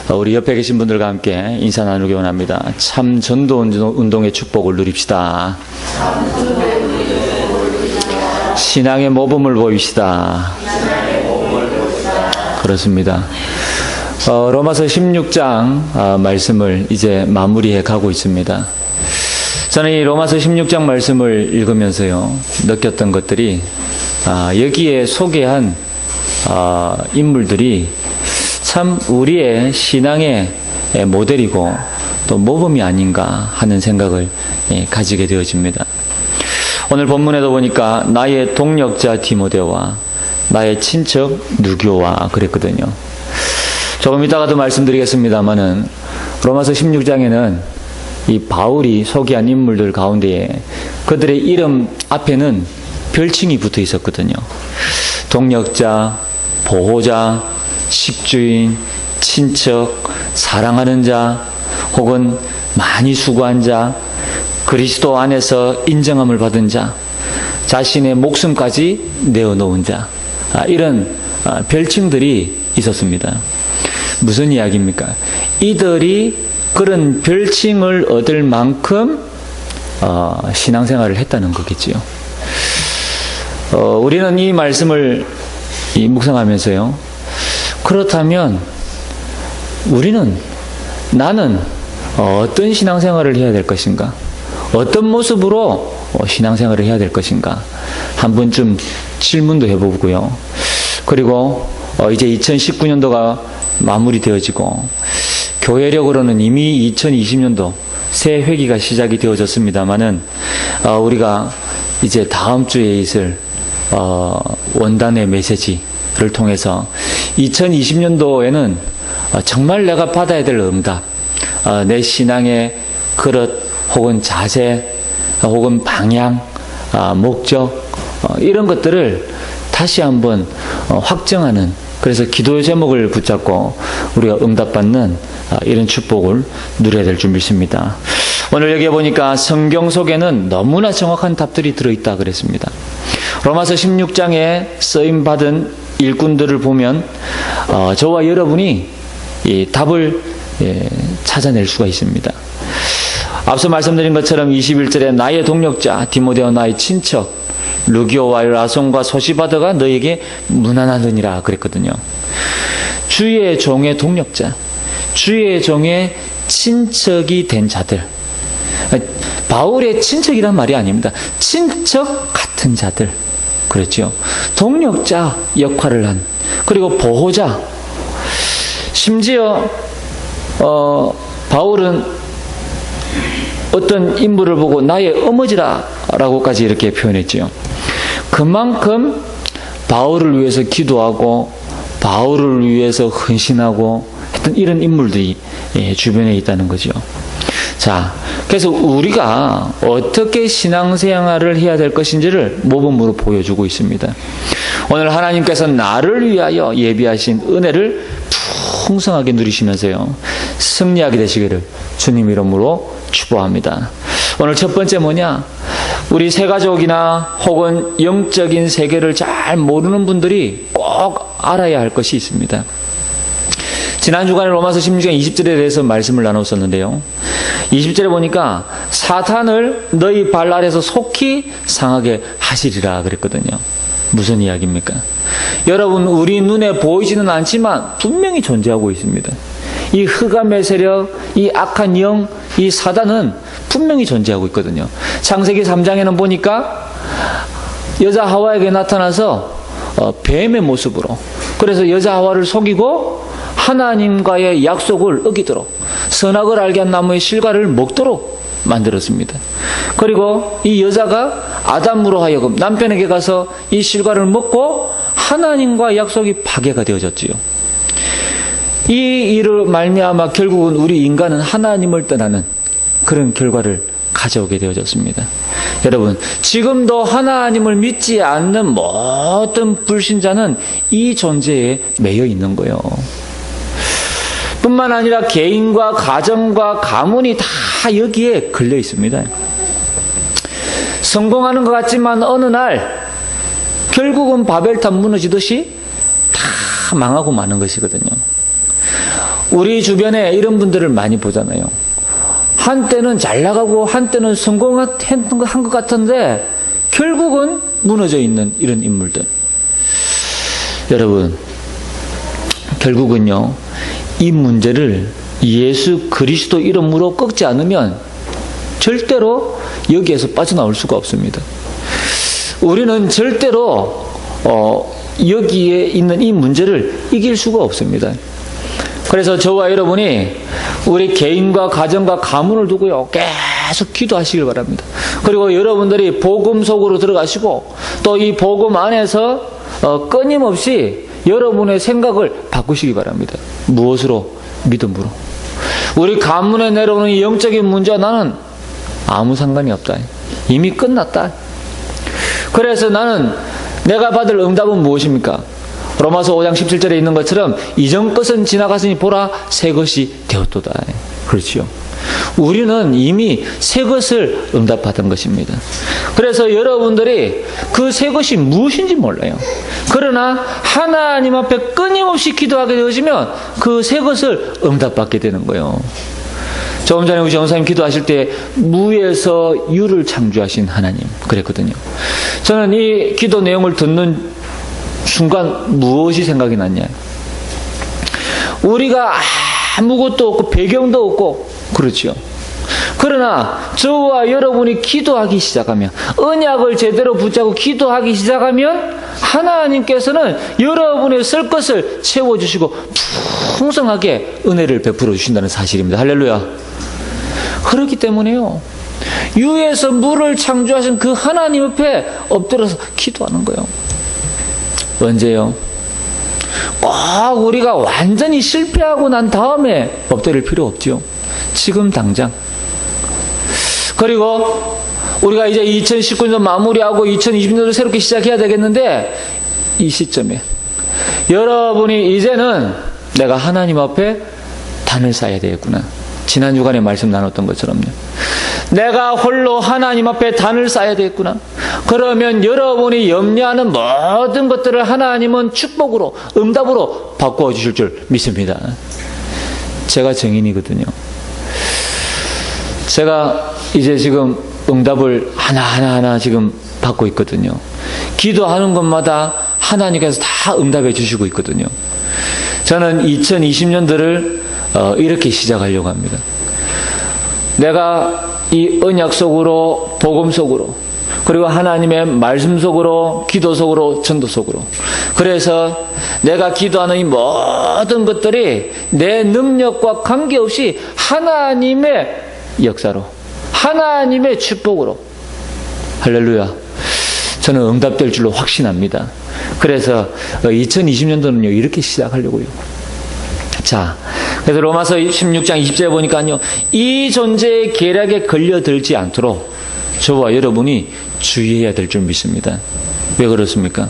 우리 옆에 계신 분들과 함께 인사 나누기 원합니다. 참 전도 운동의 축복을 누립시다. 신앙의 모범을 보입시다. 그렇습니다. 로마서 16장 말씀을 이제 마무리해 가고 있습니다. 저는 이 로마서 16장 말씀을 읽으면서요, 느꼈던 것들이 여기에 소개한 인물들이 참 우리의 신앙의 모델이고 또 모범이 아닌가 하는 생각을 가지게 되어집니다. 오늘 본문에도 보니까 나의 동역자 디모데와 나의 친척 누교와 그랬거든요. 조금 이따가도 말씀드리겠습니다만은 로마서 16장에는 이 바울이 소개한 인물들 가운데에 그들의 이름 앞에는 별칭이 붙어 있었거든요. 동역자, 보호자, 식주인, 친척, 사랑하는 자, 혹은 많이 수고한 자, 그리스도 안에서 인정함을 받은 자, 자신의 목숨까지 내어놓은 자, 이런 별칭들이 있었습니다. 무슨 이야기입니까? 이들이 그런 별칭을 얻을 만큼 신앙생활을 했다는 거겠지요. 우리는 이 말씀을 묵상하면서요, 그렇다면 나는 어떤 신앙생활을 해야 될 것인가? 어떤 모습으로 신앙생활을 해야 될 것인가? 한 번쯤 질문도 해보고요. 그리고 이제 2019년도가 마무리되어지고 교회력으로는 이미 2020년도 새 회기가 시작이 되어졌습니다만은 우리가 이제 다음 주에 있을 원단의 메시지를 통해서 2020년도에는 정말 내가 받아야 될 응답, 내 신앙의 그릇 혹은 자세 혹은 방향, 목적, 이런 것들을 다시 한번 확정하는, 그래서 기도의 제목을 붙잡고 우리가 응답받는 이런 축복을 누려야 될 줄 믿습니다. 오늘 여기에 보니까 성경 속에는 너무나 정확한 답들이 들어있다 그랬습니다. 로마서 16장에 쓰임받은 일꾼들을 보면 저와 여러분이 이 답을 찾아낼 수가 있습니다. 앞서 말씀드린 것처럼 21절에 나의 동역자 디모데와 나의 친척 루기오와 야손과 소시바드가 너에게 문안하느니라 그랬거든요. 주의 종의 동역자, 주의 종의 친척이 된 자들, 바울의 친척이란 말이 아닙니다. 친척 같은 자들, 그렇죠. 동역자 역할을 한, 그리고 보호자. 심지어 바울은 어떤 인물을 보고 나의 어머니라 라고까지 이렇게 표현했지요. 그만큼 바울을 위해서 기도하고 바울을 위해서 헌신하고 했던 이런 인물들이 주변에 있다는 거죠. 자, 그래서 우리가 어떻게 신앙생활을 해야 될 것인지를 모범으로 보여주고 있습니다. 오늘 하나님께서 나를 위하여 예비하신 은혜를 풍성하게 누리시면서요, 승리하게 되시기를 주님 이름으로 축복합니다. 오늘 첫 번째 뭐냐? 우리 새가족이나 혹은 영적인 세계를 잘 모르는 분들이 꼭 알아야 할 것이 있습니다. 지난 주간에 로마서 16장 20절에 대해서 말씀을 나눴었는데요. 20절에 보니까 사탄을 너희 발 아래서 속히 상하게 하시리라 그랬거든요. 무슨 이야기입니까? 여러분, 우리 눈에 보이지는 않지만 분명히 존재하고 있습니다. 이 흑암의 세력, 이 악한 영, 이 사단은 분명히 존재하고 있거든요. 창세기 3장에는 보니까 여자 하와에게 나타나서 뱀의 모습으로, 그래서 여자 하와를 속이고 하나님과의 약속을 어기도록 선악을 알게 한 나무의 실과를 먹도록 만들었습니다. 그리고 이 여자가 아담으로 하여금 남편에게 가서 이 실과를 먹고 하나님과 약속이 파괴가 되어졌지요. 이 일을 말미암아 결국은 우리 인간은 하나님을 떠나는 그런 결과를 가져오게 되어졌습니다. 여러분, 지금도 하나님을 믿지 않는 모든 불신자는 이 존재에 매여 있는 거예요. 뿐만 아니라 개인과 가정과 가문이 다 여기에 걸려 있습니다. 성공하는 것 같지만 어느 날 결국은 바벨탑 무너지듯이 다 망하고 마는 것이거든요. 우리 주변에 이런 분들을 많이 보잖아요. 한때는 잘 나가고 한때는 성공한 것 같은데 결국은 무너져 있는 이런 인물들. 여러분, 결국은요, 이 문제를 예수 그리스도 이름으로 꺾지 않으면 절대로 여기에서 빠져나올 수가 없습니다. 우리는 절대로 여기에 있는 이 문제를 이길 수가 없습니다. 그래서 저와 여러분이 우리 개인과 가정과 가문을 두고요, 계속 기도하시길 바랍니다. 그리고 여러분들이 복음 속으로 들어가시고 또 이 복음 안에서 끊임없이 여러분의 생각을 바꾸시기 바랍니다. 무엇으로? 믿음으로. 우리 가문에 내려오는 이 영적인 문제와 나는 아무 상관이 없다. 이미 끝났다. 그래서 나는 내가 받을 응답은 무엇입니까? 로마서 5장 17절에 있는 것처럼 이전 것은 지나갔으니 보라 새 것이 되었도다. 그렇죠. 우리는 이미 새 것을 응답받은 것입니다. 그래서 여러분들이 그 새 것이 무엇인지 몰라요. 그러나 하나님 앞에 끊임없이 기도하게 되어지면 그 새 것을 응답받게 되는 거예요. 조금 전에 우리 전사님 기도하실 때 무에서 유를 창조하신 하나님 그랬거든요. 저는 이 기도 내용을 듣는 순간 무엇이 생각이 났냐? 우리가 아무것도 없고 배경도 없고 그렇죠. 그러나 저와 여러분이 기도하기 시작하면, 언약을 제대로 붙잡고 기도하기 시작하면 하나님께서는 여러분의 쓸 것을 채워주시고 풍성하게 은혜를 베풀어 주신다는 사실입니다. 할렐루야. 그렇기 때문에요, 유에서 물을 창조하신 그 하나님 앞에 엎드려서 기도하는 거예요. 언제요? 꼭 우리가 완전히 실패하고 난 다음에 엎드릴 필요 없지요. 지금 당장. 그리고 우리가 이제 2019년 마무리하고 2020년을 새롭게 시작해야 되겠는데, 이 시점에 여러분이 이제는 내가 하나님 앞에 단을 쌓아야 되겠구나. 지난 주간에 말씀 나눴던 것처럼요. 내가 홀로 하나님 앞에 단을 쌓아야 되겠구나. 그러면 여러분이 염려하는 모든 것들을 하나님은 축복으로, 응답으로 바꾸어 주실 줄 믿습니다. 제가 증인이거든요. 제가 이제 지금 응답을 하나하나 지금 받고 있거든요. 기도하는 것마다 하나님께서 다 응답해 주시고 있거든요. 저는 2020년도를 이렇게 시작하려고 합니다. 내가 이 언약 속으로, 복음 속으로, 그리고 하나님의 말씀 속으로, 기도 속으로, 전도 속으로. 그래서 내가 기도하는 이 모든 것들이 내 능력과 관계없이 하나님의 역사로, 하나님의 축복으로, 할렐루야, 저는 응답될 줄로 확신합니다. 그래서 2020년도는요 이렇게 시작하려고요. 자, 그래서 로마서 16장 20절에 보니까요, 이 존재의 계략에 걸려들지 않도록 저와 여러분이 주의해야 될 줄 믿습니다. 왜 그렇습니까?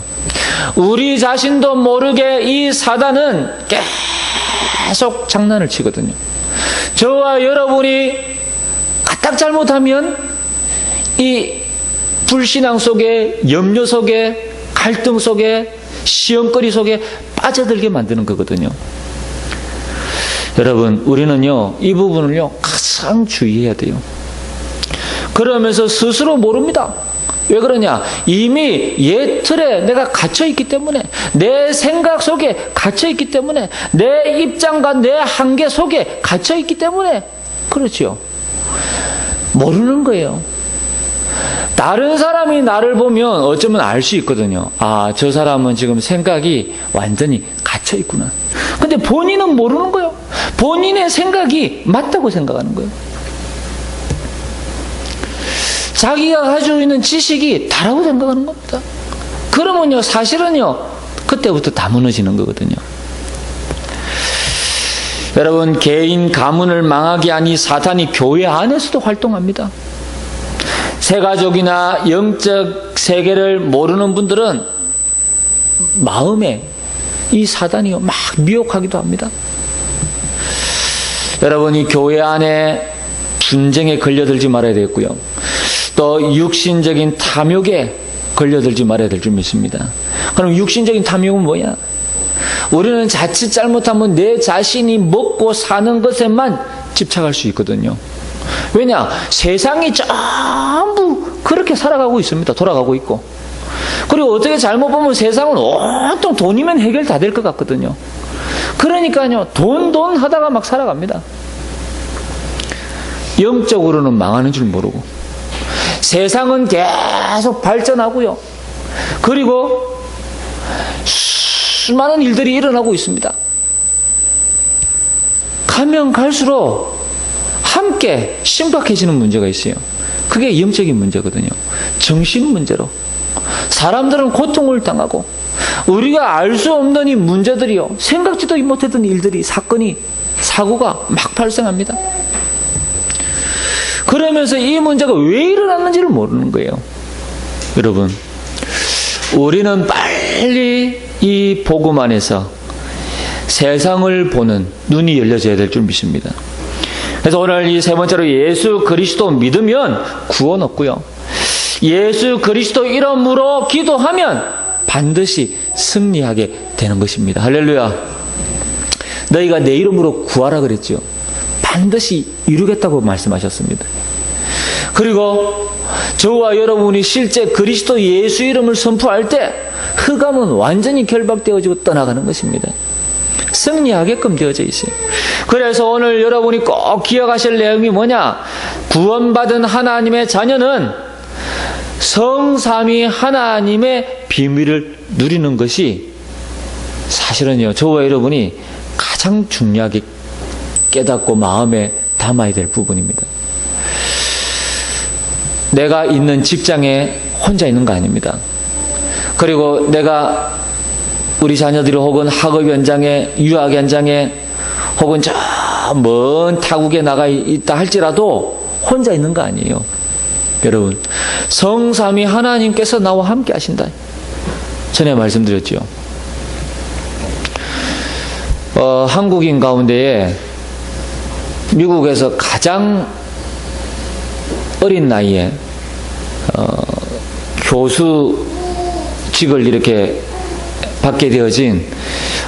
우리 자신도 모르게 이 사단은 계속 장난을 치거든요. 저와 여러분이 까딱 잘못하면 이 불신앙 속에, 염려 속에, 갈등 속에, 시험거리 속에 빠져들게 만드는 거거든요. 여러분, 우리는요 이 부분을요 가장 주의해야 돼요. 그러면서 스스로 모릅니다. 왜 그러냐? 이미 옛 틀에 내가 갇혀있기 때문에, 내 생각 속에 갇혀있기 때문에, 내 입장과 내 한계 속에 갇혀있기 때문에 그렇죠. 모르는 거예요. 다른 사람이 나를 보면 어쩌면 알 수 있거든요. 아, 저 사람은 지금 생각이 완전히 갇혀있구나. 근데 본인은 모르는 거예요. 본인의 생각이 맞다고 생각하는 거예요. 자기가 가지고 있는 지식이 다라고 생각하는 겁니다. 그러면요, 사실은요, 그때부터 다 무너지는 거거든요. 여러분, 개인 가문을 망하게 한 이 사탄이 교회 안에서도 활동합니다. 세가족이나 영적 세계를 모르는 분들은 마음에 이 사단이요 막 미혹하기도 합니다. 여러분이 교회 안에 분쟁에 걸려들지 말아야 되겠고요. 또 육신적인 탐욕에 걸려들지 말아야 될 줄 믿습니다. 그럼 육신적인 탐욕은 뭐냐? 우리는 자칫 잘못하면 내 자신이 먹고 사는 것에만 집착할 수 있거든요. 왜냐? 세상이 전부 그렇게 살아가고 있습니다. 돌아가고 있고. 그리고 어떻게 잘못 보면 세상은 온통 돈이면 해결 다 될 것 같거든요. 그러니까요, 돈 하다가 막 살아갑니다. 영적으로는 망하는 줄 모르고. 세상은 계속 발전하고요. 그리고 수많은 일들이 일어나고 있습니다. 가면 갈수록 함께 심각해지는 문제가 있어요. 그게 영적인 문제거든요. 정신 문제로. 사람들은 고통을 당하고 우리가 알 수 없는 이 문제들이요. 생각지도 못했던 일들이, 사고가 막 발생합니다. 그러면서 이 문제가 왜 일어났는지를 모르는 거예요. 여러분, 우리는 빨리 이 복음 안에서 세상을 보는 눈이 열려져야 될 줄 믿습니다. 그래서 오늘 이 세 번째로 예수 그리스도 믿으면 구원 얻고요. 예수 그리스도 이름으로 기도하면 반드시 승리하게 되는 것입니다. 할렐루야. 너희가 내 이름으로 구하라 그랬죠. 반드시 이루겠다고 말씀하셨습니다. 그리고 저와 여러분이 실제 그리스도 예수 이름을 선포할 때 흑암은 완전히 결박되어지고 떠나가는 것입니다. 승리하게끔 되어져 있어요. 그래서 오늘 여러분이 꼭 기억하실 내용이 뭐냐? 구원받은 하나님의 자녀는 성삼위 하나님의 비밀을 누리는 것이 사실은요, 저와 여러분이 가장 중요하게 깨닫고 마음에 담아야 될 부분입니다. 내가 있는 직장에 혼자 있는 거 아닙니다. 그리고 내가 우리 자녀들이 혹은 학업 현장에, 유학 현장에, 혹은 저 먼 타국에 나가 있다 할지라도 혼자 있는 거 아니에요. 여러분, 성삼위 하나님께서 나와 함께 하신다. 전에 말씀드렸죠. 한국인 가운데에 미국에서 가장 어린 나이에 교수직을 이렇게 받게 되어진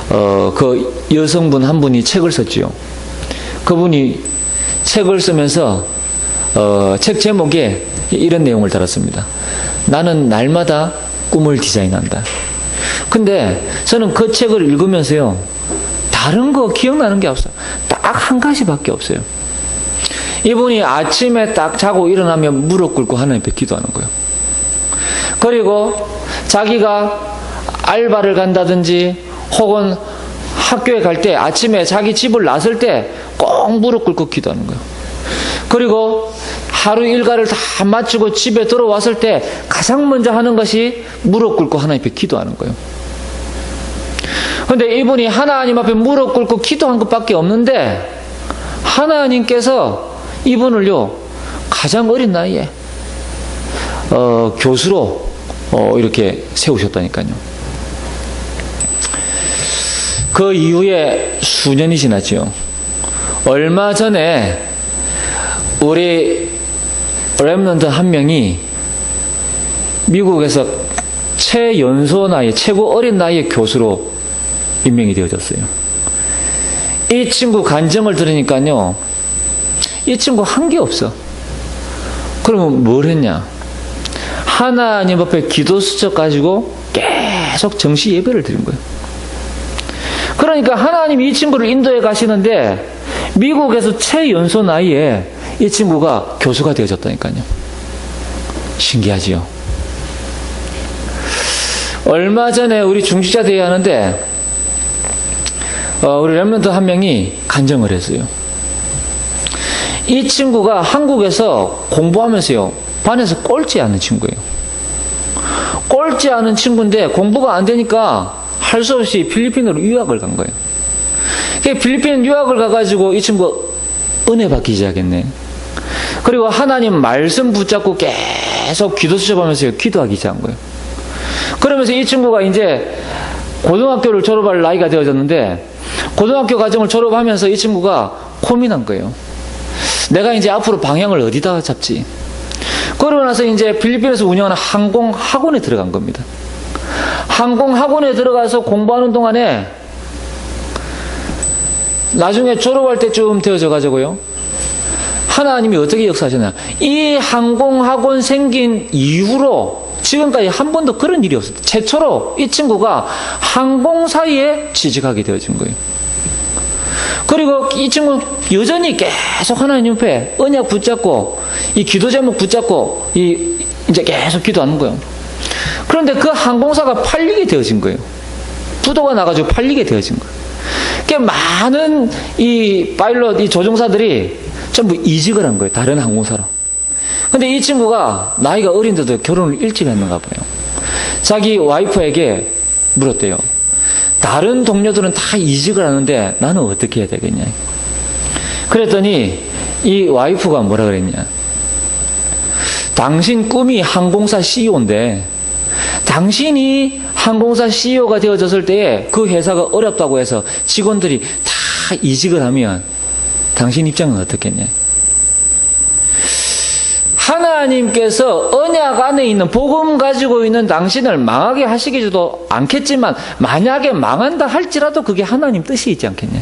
그 여성분 한 분이 책을 썼지요. 그분이 책을 쓰면서 책 제목에 이런 내용을 달았습니다. 나는 날마다 꿈을 디자인한다. 근데 저는 그 책을 읽으면서요, 다른 거 기억나는 게 없어요. 딱 한 가지밖에 없어요. 이분이 아침에 딱 자고 일어나면 무릎 꿇고 하나님 앞에 기도하는 거예요. 그리고 자기가 알바를 간다든지 혹은 학교에 갈 때 아침에 자기 집을 나설 때 꼭 무릎 꿇고 기도하는 거예요. 그리고 하루 일과를 다 마치고 집에 들어왔을 때 가장 먼저 하는 것이 무릎 꿇고 하나님 앞에 기도하는 거예요. 그런데 이분이 하나님 앞에 무릎 꿇고 기도한 것밖에 없는데 하나님께서 이분을요, 가장 어린 나이에 교수로 이렇게 세우셨다니까요. 그 이후에 수년이 지났죠. 얼마 전에 우리 렘넌트 한 명이 미국에서 최연소 나이, 최고 어린 나이의 교수로 임명이 되어졌어요. 이 친구 간증을 들으니까요, 이 친구 한 게 없어. 그러면 뭘 했냐? 하나님 앞에 기도 수첩 가지고 계속 정시 예배를 드린 거예요. 그러니까 하나님이 이 친구를 인도해 가시는데 미국에서 최연소 나이에 이 친구가 교수가 되어졌다니까요. 신기하지요? 얼마 전에 우리 중직자 대회 하는데 우리 렘넌트 한 명이 간증을 했어요. 이 친구가 한국에서 공부하면서요, 반에서 꼴찌하는 친구예요. 꼴찌하는 친구인데 공부가 안 되니까 할 수 없이 필리핀으로 유학을 간 거예요. 필리핀 유학을 가가지고 이 친구 은혜 받기 시작했네. 그리고 하나님 말씀 붙잡고 계속 기도 수첩하면서 기도하기 시작한 거예요. 그러면서 이 친구가 이제 고등학교를 졸업할 나이가 되어졌는데 고등학교 과정을 졸업하면서 이 친구가 고민한 거예요. 내가 이제 앞으로 방향을 어디다 잡지? 그러고 나서 이제 필리핀에서 운영하는 항공학원에 들어간 겁니다. 항공학원에 들어가서 공부하는 동안에 나중에 졸업할 때쯤 되어져 가지고요. 하나님이 어떻게 역사하셨나? 이 항공학원 생긴 이후로 지금까지 한 번도 그런 일이 없었어요. 최초로 이 친구가 항공사에 취직하게 되어진 거예요. 그리고 이 친구는 여전히 계속 하나님 옆에 언약 붙잡고 이 기도 제목 붙잡고 이제 계속 기도하는 거예요. 그런데 그 항공사가 팔리게 되어진 거예요. 부도가 나가지고 팔리게 되어진 거예요. 그러니까 많은 이 파일럿, 이 조종사들이 전부 이직을 한 거예요. 다른 항공사로. 근데 이 친구가 나이가 어린데도 결혼을 일찍 했는가 봐요. 자기 와이프에게 물었대요. 다른 동료들은 다 이직을 하는데 나는 어떻게 해야 되겠냐. 그랬더니 이 와이프가 뭐라 그랬냐. 당신 꿈이 항공사 CEO인데 당신이 항공사 CEO가 되어졌을 때에 그 회사가 어렵다고 해서 직원들이 다 이직을 하면 당신 입장은 어떻겠냐. 하나님께서 언약 안에 있는 복음 가지고 있는 당신을 망하게 하시기도 않겠지만 만약에 망한다 할지라도 그게 하나님 뜻이 있지 않겠냐.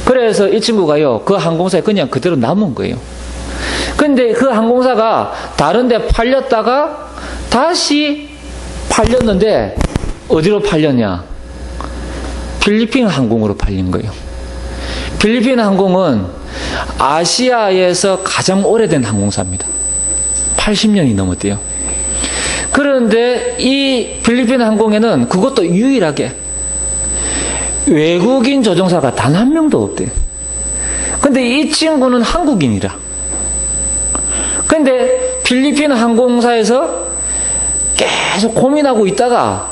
그래서 이 친구가요 그 항공사에 그냥 그대로 남은 거예요. 근데 그 항공사가 다른 데 팔렸다가 다시 팔렸는데 어디로 팔렸냐. 필리핀 항공으로 팔린 거예요. 필리핀 항공은 아시아에서 가장 오래된 항공사입니다. 80년이 넘었대요. 그런데 이 필리핀 항공에는 그것도 유일하게 외국인 조종사가 단 한 명도 없대요. 근데 이 친구는 한국인이라. 근데 필리핀 항공사에서 계속 고민하고 있다가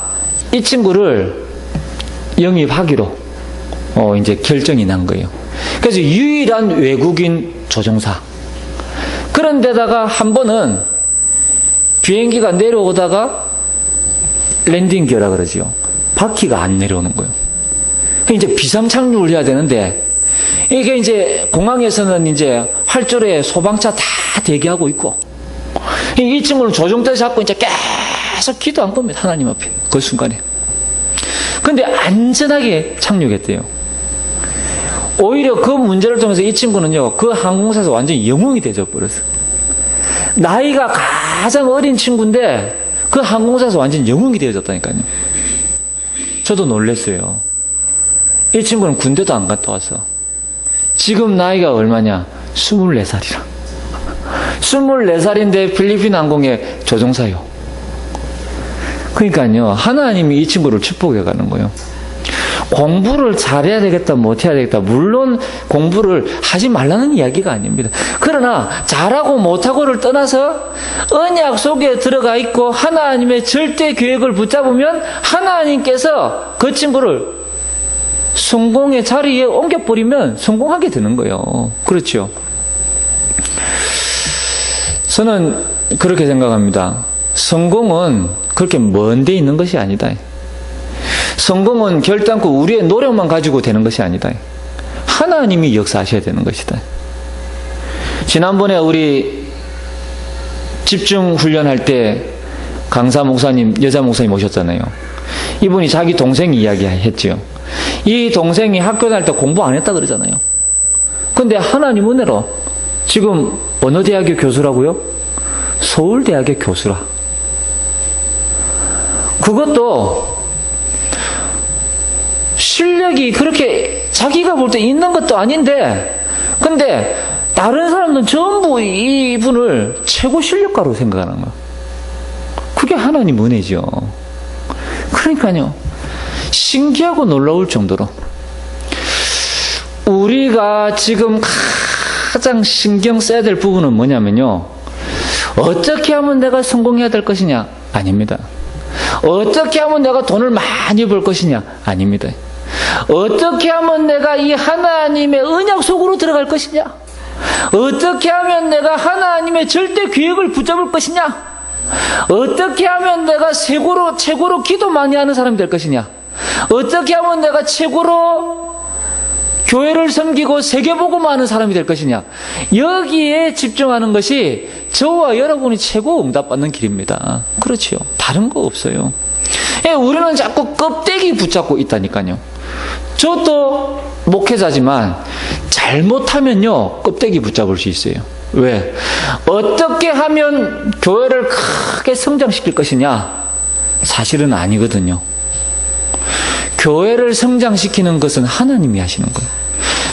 이 친구를 영입하기로 이제 결정이 난 거예요. 그래서 유일한 외국인 조종사. 그런데다가 한 번은 비행기가 내려오다가 랜딩 기어라 그러지요. 바퀴가 안 내려오는 거예요. 이제 비상 착륙을 해야 되는데 이게 이제 공항에서는 이제 활주로에 소방차 다 대기하고 있고 이 친구는 조종대 잡고 이제 계속 기도한 겁니다. 하나님 앞에 그 순간에. 근데 안전하게 착륙했대요. 오히려 그 문제를 통해서 이 친구는요 그 항공사에서 완전히 영웅이 되져 버렸어요. 나이가 가장 어린 친구인데 그 항공사에서 완전히 영웅이 되어졌다니까요. 저도 놀랐어요. 이 친구는 군대도 안 갔다 와서 지금 나이가 얼마냐? 24살이라. 24살인데 필리핀 항공의 조종사요. 그러니까요 하나님이 이 친구를 축복해 가는 거예요. 공부를 잘해야 되겠다 못해야 되겠다 물론 공부를 하지 말라는 이야기가 아닙니다. 그러나 잘하고 못하고를 떠나서 언약 속에 들어가 있고 하나님의 절대 계획을 붙잡으면 하나님께서 그 친구를 성공의 자리에 옮겨버리면 성공하게 되는 거예요. 그렇죠. 저는 그렇게 생각합니다. 성공은 그렇게 먼 데 있는 것이 아니다. 성공은 결단코 우리의 노력만 가지고 되는 것이 아니다. 하나님이 역사하셔야 되는 것이다. 지난번에 우리 집중 훈련할 때 강사 목사님, 여자 목사님 오셨잖아요. 이분이 자기 동생 이야기 했죠. 이 동생이 학교 다닐 때 공부 안 했다 그러잖아요. 근데 하나님 은혜로 지금 어느 대학의 교수라고요? 서울대학의 교수라. 그것도 실력이 그렇게 자기가 볼 때 있는 것도 아닌데 근데 다른 사람들은 전부 이분을 최고 실력가로 생각하는 거야. 그게 하나님 은혜죠. 그러니까요 신기하고 놀라울 정도로 우리가 지금 가장 신경 써야 될 부분은 뭐냐면요 어떻게 하면 내가 성공해야 될 것이냐? 아닙니다. 어떻게 하면 내가 돈을 많이 벌 것이냐? 아닙니다. 어떻게 하면 내가 이 하나님의 언약 속으로 들어갈 것이냐? 어떻게 하면 내가 하나님의 절대 계획을 붙잡을 것이냐? 어떻게 하면 내가 최고로 기도 많이 하는 사람이 될 것이냐? 어떻게 하면 내가 최고로 교회를 섬기고 세계복음하는 사람이 될 것이냐? 여기에 집중하는 것이 저와 여러분이 최고 응답받는 길입니다. 그렇죠. 다른 거 없어요. 우리는 자꾸 껍데기 붙잡고 있다니까요. 저도 목회자지만 잘못하면요, 껍데기 붙잡을 수 있어요. 왜? 어떻게 하면 교회를 크게 성장시킬 것이냐? 사실은 아니거든요. 교회를 성장시키는 것은 하나님이 하시는 거예요.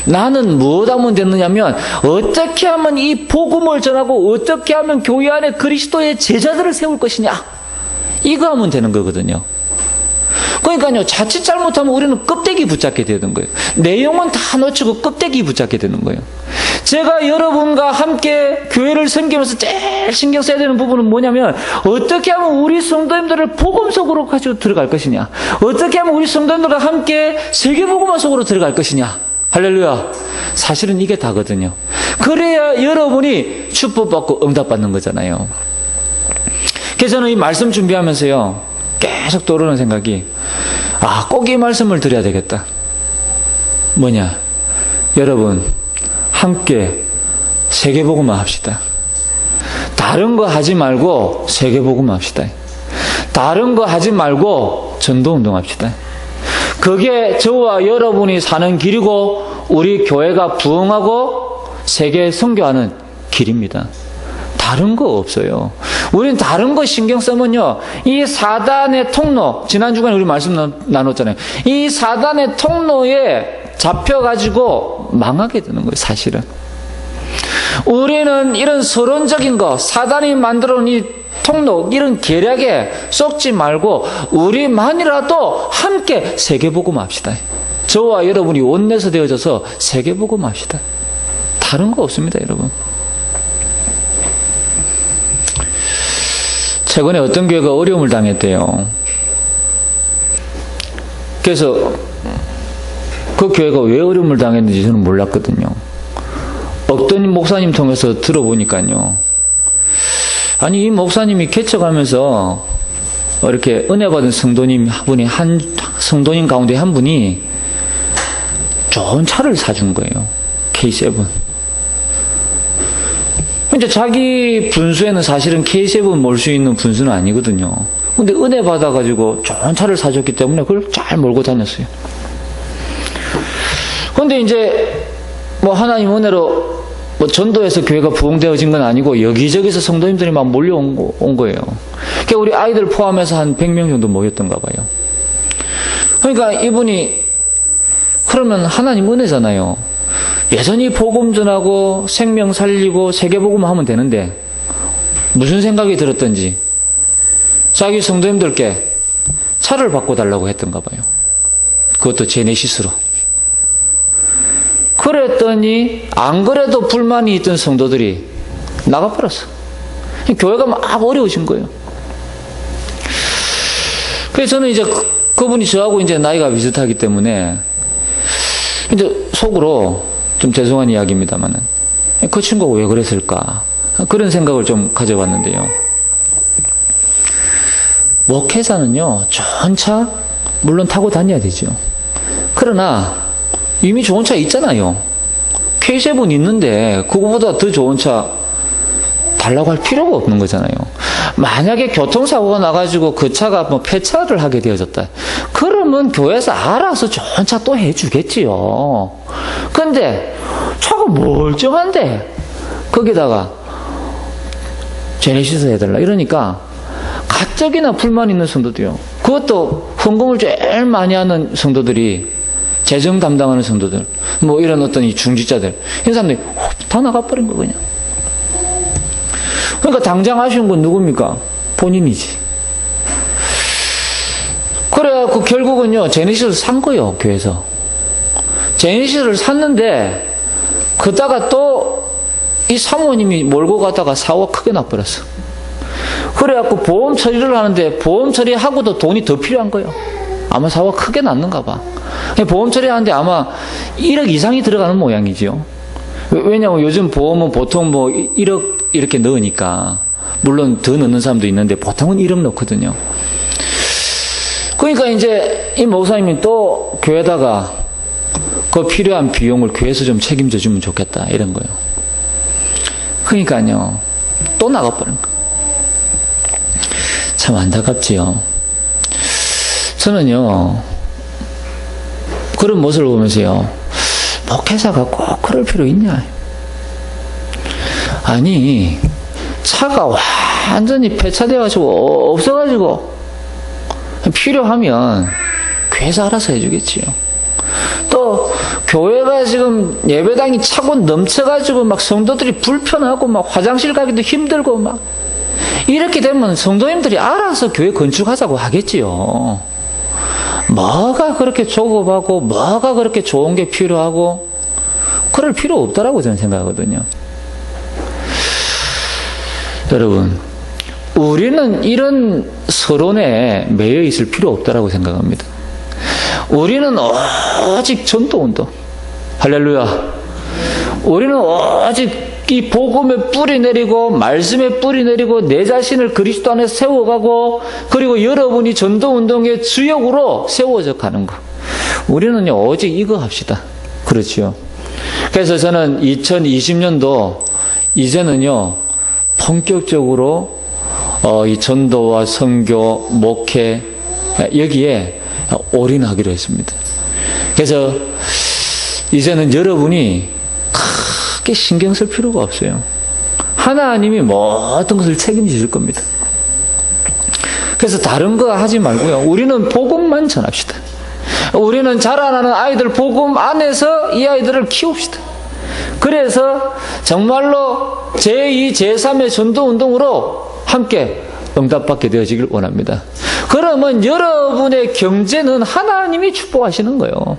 나는 무엇 하면 되느냐면, 어떻게 하면 이 복음을 전하고 어떻게 하면 교회 안에 그리스도의 제자들을 세울 것이냐, 이거 하면 되는 거거든요. 그러니까요, 자칫 잘못하면 우리는 껍데기 붙잡게 되는 거예요. 내용은 다 놓치고 껍데기 붙잡게 되는 거예요. 제가 여러분과 함께 교회를 섬기면서 제일 신경 써야 되는 부분은 뭐냐면, 어떻게 하면 우리 성도님들을 복음 속으로 가지고 들어갈 것이냐, 어떻게 하면 우리 성도님들과 함께 세계복음화 속으로 들어갈 것이냐. 할렐루야. 사실은 이게 다거든요. 그래야 여러분이 축복받고 응답받는 거잖아요. 그래서 저는 이 말씀 준비하면서요, 계속 떠오르는 생각이, 꼭 이 말씀을 드려야 되겠다. 뭐냐? 여러분, 함께 세계복음화 합시다. 다른 거 하지 말고 세계복음화 합시다. 다른 거 하지 말고 전도운동 합시다. 그게 저와 여러분이 사는 길이고, 우리 교회가 부흥하고 세계 선교하는 길입니다. 다른 거 없어요. 우린 다른 거 신경 쓰면요, 이 사단의 통로, 지난 주간에 우리 말씀 나눴잖아요. 이 사단의 통로에 잡혀가지고 망하게 되는 거예요, 사실은. 우리는 이런 서론적인 거, 사단이 만들어 놓은 이 통로, 이런 계략에 쏙지 말고 우리만이라도 함께 세계복음 합시다. 저와 여러분이 원내서 되어져서 세계복음 합시다. 다른 거 없습니다, 여러분. 최근에 어떤 교회가 어려움을 당했대요. 그래서 그 교회가 왜 어려움을 당했는지 저는 몰랐거든요. 어떤 목사님 통해서 들어보니까요, 아니, 이 목사님이 개척하면서 이렇게 은혜 받은 성도님 성도님 가운데 한 분이 좋은 차를 사준 거예요. K7. 이제 자기 분수에는 사실은 K7 몰 수 있는 분수는 아니거든요. 근데 은혜 받아가지고 좋은 차를 사줬기 때문에 그걸 잘 몰고 다녔어요. 근데 이제 하나님 은혜로 전도해서 교회가 부흥되어진 건 아니고 여기저기서 성도님들이 막 몰려온 거예요. 그러니까 우리 아이들 포함해서 한 100명 정도 모였던가 봐요. 그러니까 이분이, 그러면 하나님 은혜잖아요. 여전히 복음 전하고 생명 살리고 세계복음 하면 되는데, 무슨 생각이 들었던지 자기 성도님들께 차를 바꿔달라고 했던가 봐요. 그것도 제네시스로. 그랬더니 안 그래도 불만이 있던 성도들이 나가버렸어. 교회가 막 어려워진 거예요. 그래서 저는 이제 그분이 저하고 이제 나이가 비슷하기 때문에 이제 속으로 좀 죄송한 이야기입니다만은, 그 친구가 왜 그랬을까, 그런 생각을 좀 가져봤는데요. 목회자는요, 좋은 차 물론 타고 다녀야 되죠. 그러나 이미 좋은 차 있잖아요. K7 있는데 그거보다 더 좋은 차 달라고 할 필요가 없는 거잖아요. 만약에 교통사고가 나가지고 그 차가 폐차를 하게 되어졌다, 그러면 교회에서 알아서 좋은 차 또 해주겠지요. 근데 차가 멀쩡한데 거기다가 제네시스 해달라 이러니까 가뜩이나 불만 있는 성도들이요. 그것도 헌금을 제일 많이 하는 성도들이, 재정 담당하는 성도들, 이런 어떤 이 중지자들, 이런 사람들이 다 나가버린 거 그냥. 그러니까 당장 아쉬운 건 누굽니까? 본인이지. 그래갖고 결국은요, 제네시스를 산 거예요, 교회에서. 제네시스를 샀는데, 그다가 또 이 사모님이 몰고 가다가 사고가 크게 나버렸어. 그래갖고 보험 처리를 하는데, 보험 처리하고도 돈이 더 필요한 거예요. 아마 사고가 크게 났는가 봐. 보험 처리하는데 아마 1억 이상이 들어가는 모양이지요. 왜냐하면 요즘 보험은 보통 1억 이렇게 넣으니까, 물론 더 넣는 사람도 있는데 보통은 1억 넣거든요. 그러니까 이제 이 목사님이 또 교회에다가 그 필요한 비용을 교회에서 좀 책임져 주면 좋겠다, 이런 거예요. 그러니까요, 또 나가버린 거예요. 참 안타깝지요. 저는요, 그런 모습을 보면서요, 목회자가 꼭 그럴 필요 있냐? 아니, 차가 완전히 폐차돼가지고 없어가지고 필요하면 교회에서 알아서 해주겠지요. 또 교회가 지금 예배당이 차고 넘쳐가지고 막 성도들이 불편하고 막 화장실 가기도 힘들고 막 이렇게 되면 성도님들이 알아서 교회 건축하자고 하겠지요. 뭐가 그렇게 조급하고 뭐가 그렇게 좋은 게 필요하고 그럴 필요 없다라고 저는 생각하거든요. 여러분, 우리는 이런 서론에 매여 있을 필요 없다라고 생각합니다. 우리는 오직 전도운동, 할렐루야. 우리는 오직 이 복음에 뿌리 내리고 말씀에 뿌리 내리고 내 자신을 그리스도 안에 세워가고, 그리고 여러분이 전도운동의 주역으로 세워져 가는 거. 우리는요 오직 이거 합시다. 그렇지요. 그래서 저는 2020년도 이제는요 본격적으로 이 전도와 선교, 목회 여기에 올인하기로 했습니다. 그래서 이제는 여러분이 크게 신경 쓸 필요가 없어요. 하나님이 모든 것을 책임지실 겁니다. 그래서 다른 거 하지 말고요, 우리는 복음만 전합시다. 우리는 자라나는 아이들 복음 안에서 이 아이들을 키웁시다. 그래서 정말로 제2, 제3의 전도운동으로 함께 응답받게 되어지길 원합니다. 그러면 여러분의 경제는 하나님이 축복하시는 거예요.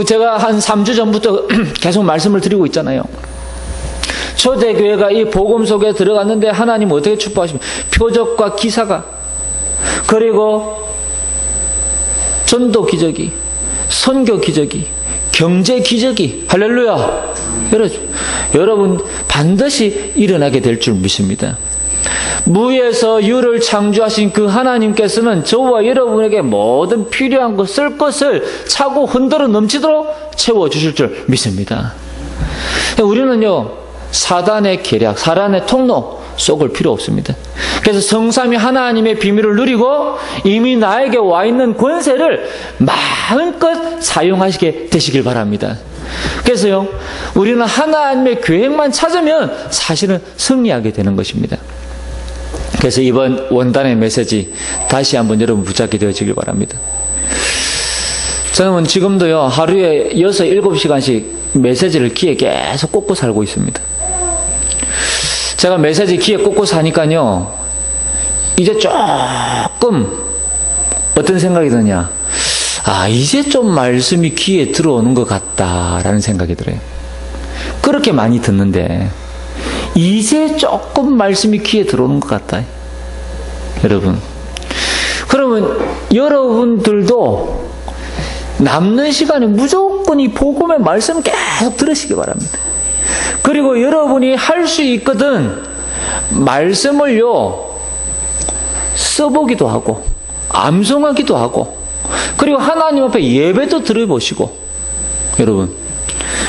제가 한 3주 전부터 계속 말씀을 드리고 있잖아요. 초대교회가 이 복음 속에 들어갔는데 하나님 어떻게 축복하십니까? 표적과 기사가, 그리고 전도 기적이, 선교 기적이, 경제 기적이, 할렐루야. 여러분 반드시 일어나게 될 줄 믿습니다. 무에서 유를 창조하신 그 하나님께서는 저와 여러분에게 모든 필요한 것, 쓸 것을 차고 흔들어 넘치도록 채워주실 줄 믿습니다. 우리는요 사단의 계략, 사단의 통로 속을 필요 없습니다. 그래서 성삼위 하나님의 비밀을 누리고 이미 나에게 와 있는 권세를 마음껏 사용하시게 되시길 바랍니다. 그래서요 우리는 하나님의 계획만 찾으면 사실은 승리하게 되는 것입니다. 그래서 이번 원단의 메시지 다시 한번 여러분 붙잡게 되어지길 바랍니다. 저는 지금도요 하루에 6, 7시간씩 메시지를 귀에 계속 꽂고 살고 있습니다. 제가 메시지 귀에 꽂고 사니까요 이제 조금 어떤 생각이 드냐, 이제 좀 말씀이 귀에 들어오는 것 같다라는 생각이 들어요. 그렇게 많이 듣는데 이제 조금 말씀이 귀에 들어오는 것 같다. 여러분, 그러면 여러분들도 남는 시간에 무조건 이 복음의 말씀을 계속 들으시기 바랍니다. 그리고 여러분이 할 수 있거든 말씀을요 써보기도 하고 암송하기도 하고, 그리고 하나님 앞에 예배도 들어보시고, 여러분,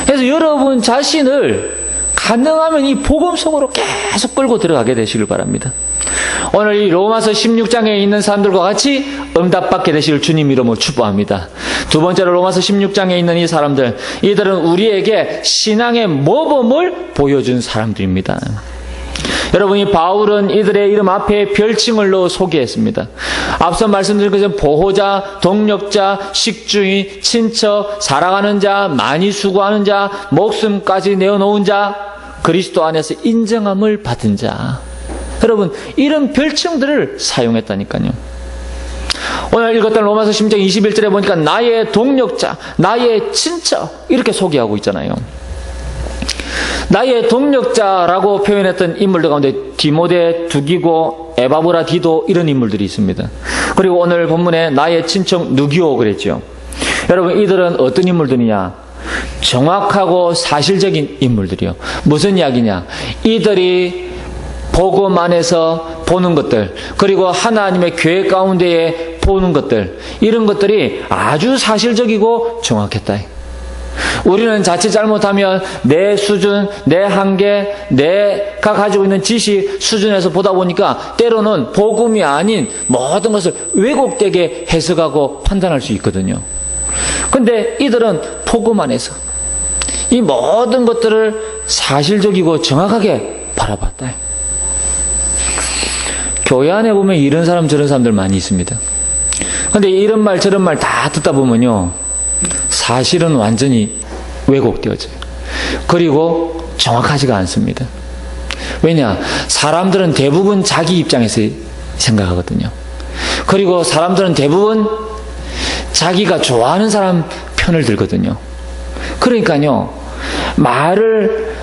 그래서 여러분 자신을 가능하면 이 복음 속으로 계속 끌고 들어가게 되시길 바랍니다. 오늘 이 로마서 16장에 있는 사람들과 같이 응답받게 되시길 주님 이름으로 축복합니다. 두 번째로 로마서 16장에 있는 이 사람들, 이들은 우리에게 신앙의 모범을 보여준 사람들입니다. 여러분, 이 바울은 이들의 이름 앞에 별칭을 넣어 소개했습니다. 앞서 말씀드린 것처럼 보호자, 동력자, 식주인, 친척, 사랑하는 자, 많이 수고하는 자, 목숨까지 내어놓은 자, 그리스도 안에서 인정함을 받은 자. 여러분, 이런 별칭들을 사용했다니까요. 오늘 읽었던 로마서 16장 21절에 보니까 나의 동력자, 나의 친척 이렇게 소개하고 있잖아요. 나의 동력자라고 표현했던 인물들 가운데 디모데, 두기고, 에바브라, 디도 이런 인물들이 있습니다. 그리고 오늘 본문에 나의 친척 누기오 그랬죠. 여러분, 이들은 어떤 인물들이냐? 정확하고 사실적인 인물들이요. 무슨 이야기냐? 이들이 복음 안에서 보는 것들, 그리고 하나님의 계획 가운데에 보는 것들, 이런 것들이 아주 사실적이고 정확했다. 우리는 자칫 잘못하면 내 수준, 내 한계, 내가 가지고 있는 지식 수준에서 보다 보니까 때로는 복음이 아닌 모든 것을 왜곡되게 해석하고 판단할 수 있거든요. 근데 이들은 복음 안에서 이 모든 것들을 사실적이고 정확하게 바라봤다. 교회 안에 보면 이런 사람 저런 사람들 많이 있습니다. 근데 이런 말 저런 말 다 듣다 보면요, 사실은 완전히 왜곡되어져요. 그리고 정확하지가 않습니다. 왜냐? 사람들은 대부분 자기 입장에서 생각하거든요. 그리고 사람들은 대부분 자기가 좋아하는 사람 편을 들거든요. 그러니까요, 말을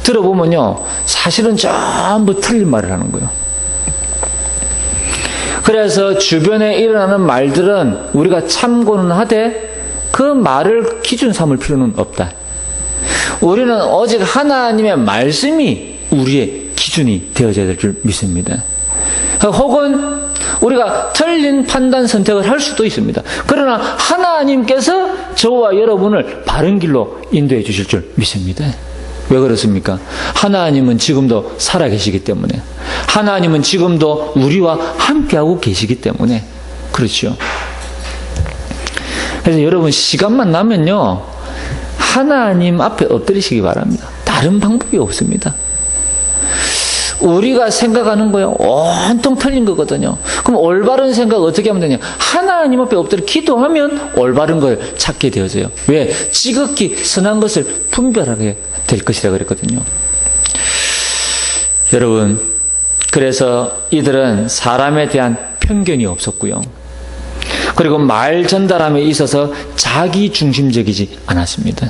들어보면요, 사실은 전부 틀린 말을 하는 거예요. 그래서 주변에 일어나는 말들은 우리가 참고는 하되 그 말을 기준 삼을 필요는 없다. 우리는 오직 하나님의 말씀이 우리의 기준이 되어져야 될 줄 믿습니다. 혹은 우리가 틀린 판단 선택을 할 수도 있습니다. 그러나 하나님께서 저와 여러분을 바른 길로 인도해 주실 줄 믿습니다. 왜 그렇습니까? 하나님은 지금도 살아계시기 때문에, 하나님은 지금도 우리와 함께하고 계시기 때문에 그렇죠. 그래서 여러분, 시간만 나면요, 하나님 앞에 엎드리시기 바랍니다. 다른 방법이 없습니다. 우리가 생각하는 거요, 온통 틀린 거거든요. 그럼 올바른 생각 어떻게 하면 되냐? 하나님 앞에 엎드려 기도하면 올바른 걸 찾게 되어져요. 왜? 지극히 선한 것을 분별하게 될 것이라 그랬거든요. 여러분, 그래서 이들은 사람에 대한 편견이 없었고요. 그리고 말 전달함에 있어서 자기 중심적이지 않았습니다.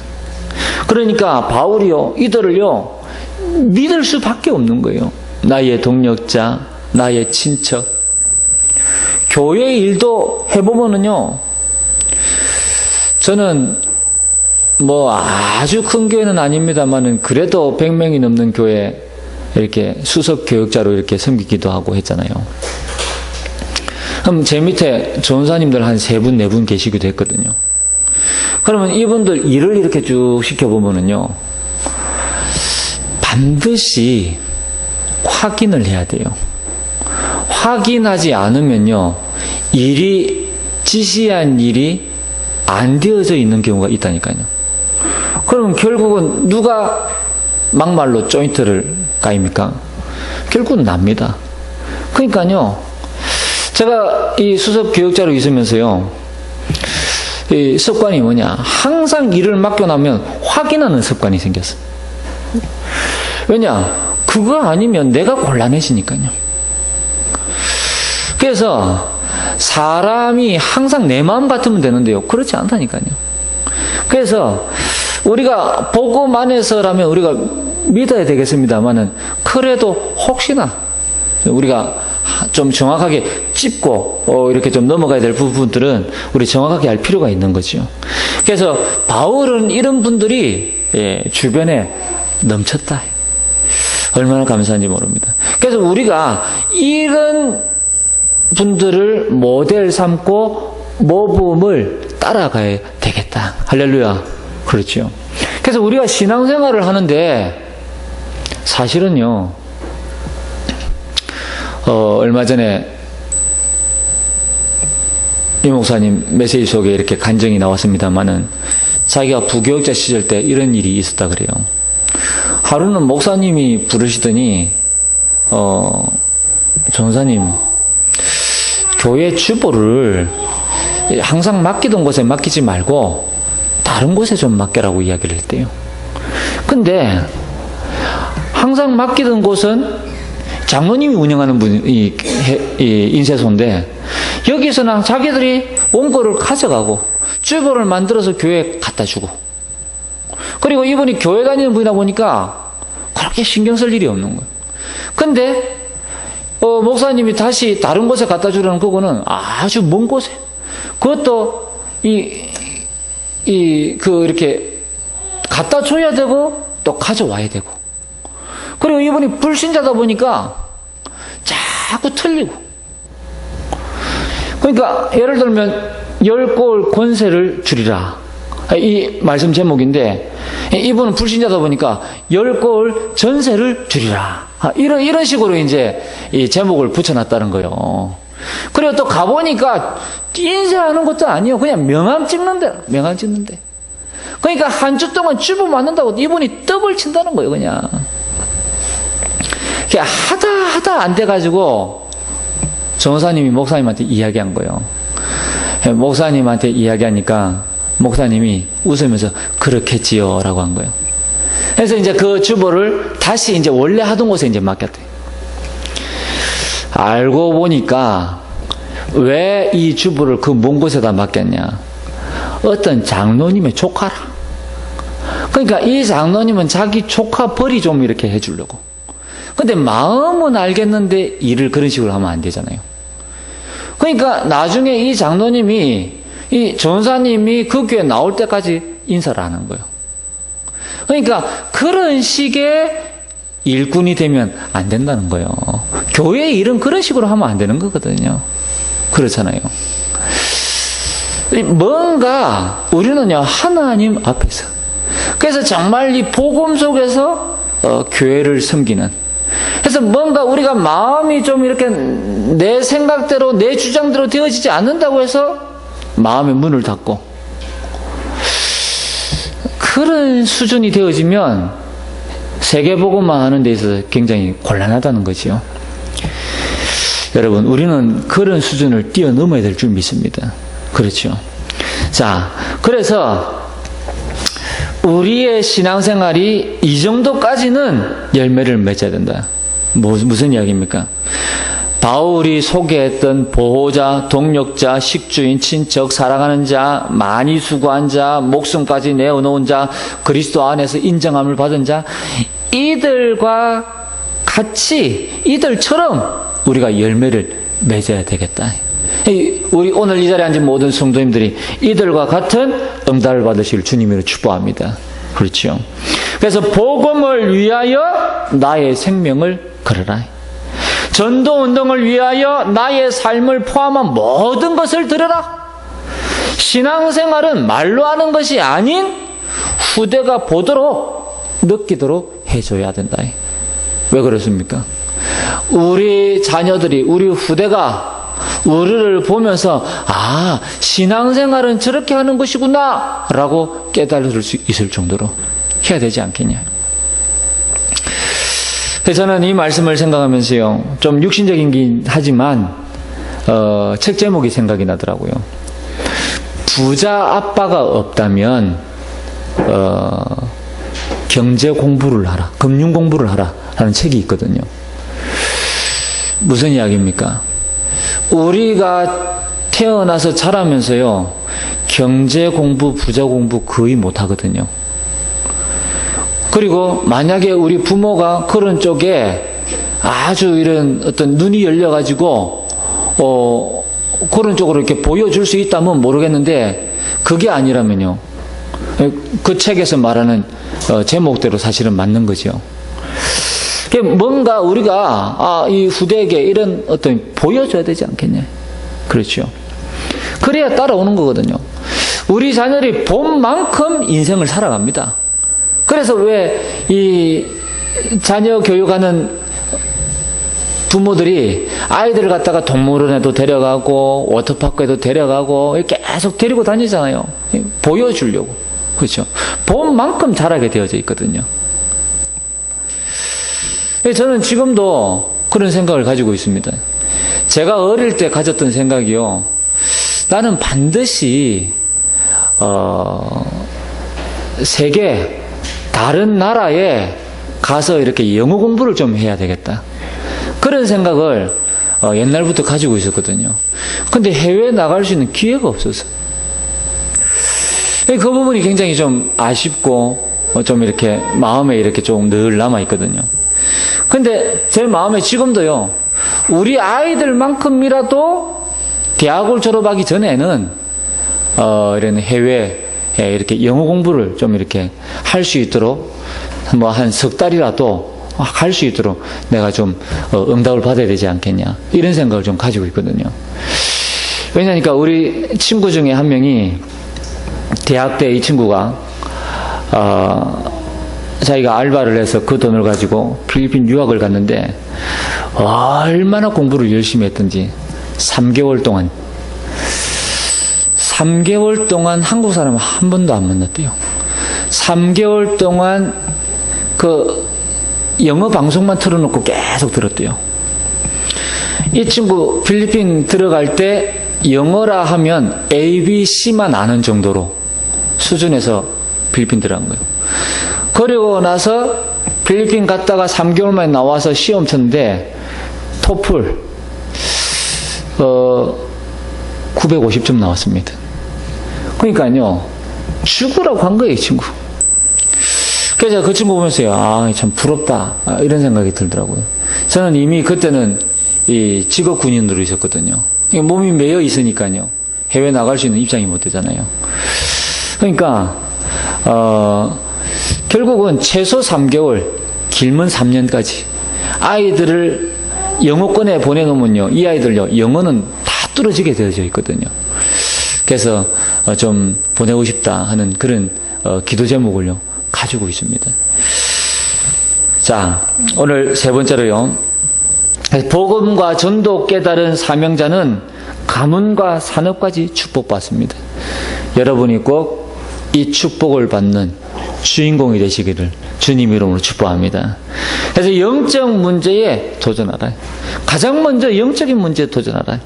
그러니까 바울이요, 이들을요, 믿을 수밖에 없는 거예요. 나의 동력자, 나의 친척. 교회 일도 해보면은요, 저는 뭐 아주 큰 교회는 아닙니다만은 그래도 100명이 넘는 교회 이렇게 수석 교역자로 이렇게 섬기기도 하고 했잖아요. 그럼 제 밑에 전사님들 한 3분, 4분 계시기도 했거든요. 그러면 이분들 일을 이렇게 쭉 시켜보면은요, 반드시 확인을 해야 돼요. 확인하지 않으면요, 지시한 일이 안 되어져 있는 경우가 있다니까요. 그럼 결국은 누가 막말로 조인트를 까입니까? 결국은 납니다. 그러니까요, 제가 이 수석 교역자로 있으면서요, 이 습관이 뭐냐, 항상 일을 맡겨놓으면 확인하는 습관이 생겼어요. 왜냐? 그거 아니면 내가 곤란해지니까요. 그래서 사람이 항상 내 마음 같으면 되는데요, 그렇지 않다니까요. 그래서 우리가 복음 안에서라면 우리가 믿어야 되겠습니다만은, 그래도 혹시나 우리가 좀 정확하게 짚고 이렇게 좀 넘어가야 될 부분들은 우리 정확하게 알 필요가 있는 거죠. 그래서 바울은 이런 분들이 주변에 넘쳤다. 얼마나 감사한지 모릅니다. 그래서 우리가 이런 분들을 모델 삼고 모범을 따라가야 되겠다. 할렐루야. 그렇죠. 그래서 우리가 신앙생활을 하는데 사실은요, 얼마 전에 이 목사님 메시지 속에 이렇게 간증이 나왔습니다만은, 자기가 부교역자 시절 때 이런 일이 있었다 그래요. 하루는 목사님이 부르시더니, 전사님, 교회 주보를 항상 맡기던 곳에 맡기지 말고 다른 곳에 좀 맡겨라고 이야기를 했대요. 근데 항상 맡기던 곳은 장로님이 운영하는 분이 인쇄소인데, 여기서는 자기들이 원고를 가져가고 주보를 만들어서 교회에 갖다 주고, 그리고 이분이 교회 다니는 분이다 보니까 그렇게 신경 쓸 일이 없는 거예요. 근데 목사님이 다시 다른 곳에 갖다 주려는 그거는 아주 먼 곳에, 그것도 이렇게 갖다 줘야 되고 또 가져와야 되고, 그리고 이분이 불신자다 보니까 자꾸 틀리고, 그러니까 예를 들면 10골 권세를 주리라, 이 말씀 제목인데, 이분은 불신자다 보니까 10골 전세를 주리라, 이런 식으로 이제 이 제목을 붙여놨다는 거예요. 그리고 또 가보니까 인쇄하는 것도 아니에요. 그냥 명함 찍는 데, 명함 찍는 데. 그러니까 한 주 동안 주부 맞는다고 이분이 떡을 친다는 거예요, 그냥. 하다 안 돼가지고 전도사님이 목사님한테 이야기한 거예요. 목사님한테 이야기하니까 목사님이 웃으면서 그렇겠지요 라고 한 거예요. 그래서 이제 그 주보를 다시 이제 원래 하던 곳에 이제 맡겼대. 알고 보니까 왜 이 주보를 그 먼 곳에다 맡겼냐. 어떤 장로님의 조카라. 그러니까 이 장로님은 자기 조카 벌이 좀 이렇게 해주려고. 근데 마음은 알겠는데 일을 그런 식으로 하면 안 되잖아요. 그러니까 나중에 이 장로님이 이 전사님이 그 교회 나올 때까지 인사를 안 한 거예요. 그러니까 그런 식의 일꾼이 되면 안 된다는 거예요. 교회의 일은 그런 식으로 하면 안 되는 거거든요. 그렇잖아요. 뭔가 우리는요 하나님 앞에서 그래서 정말 이 복음 속에서 교회를 섬기는 그래서 뭔가 우리가 마음이 좀 이렇게 내 생각대로 내 주장대로 되어지지 않는다고 해서 마음의 문을 닫고 그런 수준이 되어지면 세계복음만 하는 데 있어서 굉장히 곤란하다는 거지요. 여러분 우리는 그런 수준을 뛰어넘어야 될 줄 믿습니다. 그렇죠. 자, 그래서 우리의 신앙생활이 이 정도까지는 열매를 맺어야 된다. 무슨 이야기입니까? 바울이 소개했던 보호자, 동력자, 식주인, 친척, 사랑하는 자, 많이 수고한 자, 목숨까지 내어놓은 자, 그리스도 안에서 인정함을 받은 자, 이들과 같이 이들처럼 우리가 열매를 맺어야 되겠다. 우리 오늘 이 자리에 앉은 모든 성도님들이 이들과 같은 응답을 받으실 주님으로 축복합니다. 그렇죠. 그래서 복음을 위하여 나의 생명을 걸어라. 전도운동을 위하여 나의 삶을 포함한 모든 것을 들어라. 신앙생활은 말로 하는 것이 아닌 후대가 보도록 느끼도록 해줘야 된다. 왜 그렇습니까? 우리 자녀들이 우리 후대가 우리를 보면서 아 신앙생활은 저렇게 하는 것이구나 라고 깨달을 수 있을 정도로 해야 되지 않겠냐. 그래서 저는 이 말씀을 생각하면서요 좀 육신적이긴 하지만 책 제목이 생각이 나더라고요. 부자 아빠가 없다면 경제 공부를 하라, 금융 공부를 하라 하는 책이 있거든요. 무슨 이야기입니까? 우리가 태어나서 자라면서요 경제 공부, 부자 공부 거의 못 하거든요. 그리고 만약에 우리 부모가 그런 쪽에 아주 이런 어떤 눈이 열려가지고 그런 쪽으로 이렇게 보여줄 수 있다면 모르겠는데 그게 아니라면요 그 책에서 말하는 제목대로 사실은 맞는 거죠. 뭔가 우리가 이 후대에게 이런 어떤 보여줘야 되지 않겠냐. 그렇죠. 그래야 따라오는 거거든요. 우리 자녀들이 본 만큼 인생을 살아갑니다. 그래서 왜 이 자녀 교육하는 부모들이 아이들을 갖다가 동물원에도 데려가고 워터파크에도 데려가고 계속 데리고 다니잖아요. 보여주려고. 그렇죠. 본 만큼 자라게 되어져 있거든요. 저는 지금도 그런 생각을 가지고 있습니다. 제가 어릴 때 가졌던 생각이요. 나는 반드시 세계 다른 나라에 가서 이렇게 영어 공부를 좀 해야 되겠다. 그런 생각을 옛날부터 가지고 있었거든요. 근데 해외에 나갈 수 있는 기회가 없어서 그 부분이 굉장히 좀 아쉽고 좀 이렇게 마음에 이렇게 좀 늘 남아 있거든요. 근데 제 마음에 지금도요, 우리 아이들만큼이라도 대학을 졸업하기 전에는 이런 해외에 이렇게 영어 공부를 좀 이렇게 할 수 있도록 뭐 한 석 달이라도 할 수 있도록 내가 좀 응답을 받아야 되지 않겠냐 이런 생각을 좀 가지고 있거든요. 왜냐니까 우리 친구 중에 한 명이 대학 때 이 친구가 자기가 알바를 해서 그 돈을 가지고 필리핀 유학을 갔는데 얼마나 공부를 열심히 했던지 3개월 동안 3개월 동안 한국 사람 한 번도 안 만났대요. 3개월 동안 그 영어 방송만 틀어놓고 계속 들었대요. 이 친구 필리핀 들어갈 때 영어라 하면 ABC만 아는 정도로 수준에서 필리핀 들어간 거예요. 그리고 나서 필리핀 갔다가 3개월 만에 나와서 시험 쳤는데 토플 950점 나왔습니다. 그러니까요, 죽으라고 한 거예요, 이 친구. 그래서 그 친구 보면서요, 아, 참 부럽다, 이런 생각이 들더라고요. 저는 이미 그때는 이 직업 군인으로 있었거든요. 몸이 매여 있으니까요, 해외 나갈 수 있는 입장이 못 되잖아요. 그러니까 결국은 최소 3개월, 길면 3년까지 아이들을 영어권에 보내놓으면요, 이 아이들요, 영어는 다 뚫어지게 되어져 있거든요. 그래서 좀 보내고 싶다 하는 그런 기도 제목을요 가지고 있습니다. 자, 오늘 세 번째로요, 복음과 전도 깨달은 사명자는 가문과 산업까지 축복받습니다. 여러분이 꼭 이 축복을 받는 주인공이 되시기를 주님 이름으로 축복합니다. 그래서 영적 문제에 도전하라. 가장 먼저 영적인 문제에 도전하라.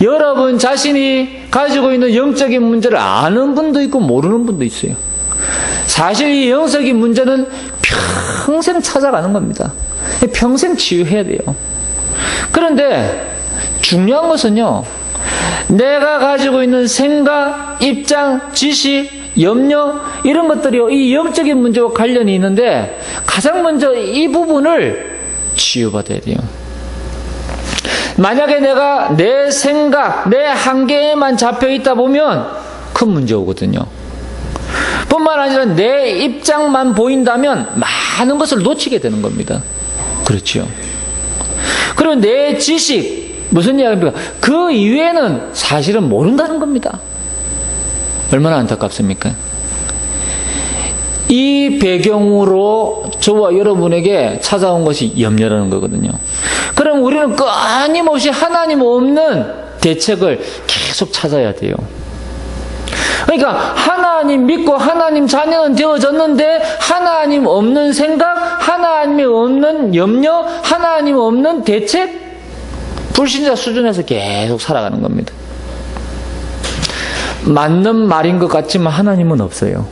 여러분 자신이 가지고 있는 영적인 문제를 아는 분도 있고 모르는 분도 있어요. 사실 이 영적인 문제는 평생 찾아가는 겁니다. 평생 치유해야 돼요. 그런데 중요한 것은요, 내가 가지고 있는 생각, 입장, 지식, 염려, 이런 것들이요, 이 영적인 문제와 관련이 있는데 가장 먼저 이 부분을 치유받아야 돼요. 만약에 내가 내 생각, 내 한계에만 잡혀 있다 보면 큰 문제 오거든요. 뿐만 아니라 내 입장만 보인다면 많은 것을 놓치게 되는 겁니다. 그렇죠. 그리고 내 지식, 무슨 이야기입니까? 그 이외에는 사실은 모른다는 겁니다. 얼마나 안타깝습니까? 이 배경으로 저와 여러분에게 찾아온 것이 염려라는 거거든요. 그럼 우리는 끊임없이 하나님 없는 대책을 계속 찾아야 돼요. 그러니까 하나님 믿고 하나님 자녀는 되어졌는데 하나님 없는 생각, 하나님이 없는 염려, 하나님 없는 대책, 불신자 수준에서 계속 살아가는 겁니다. 맞는 말인 것 같지만 하나님은 없어요.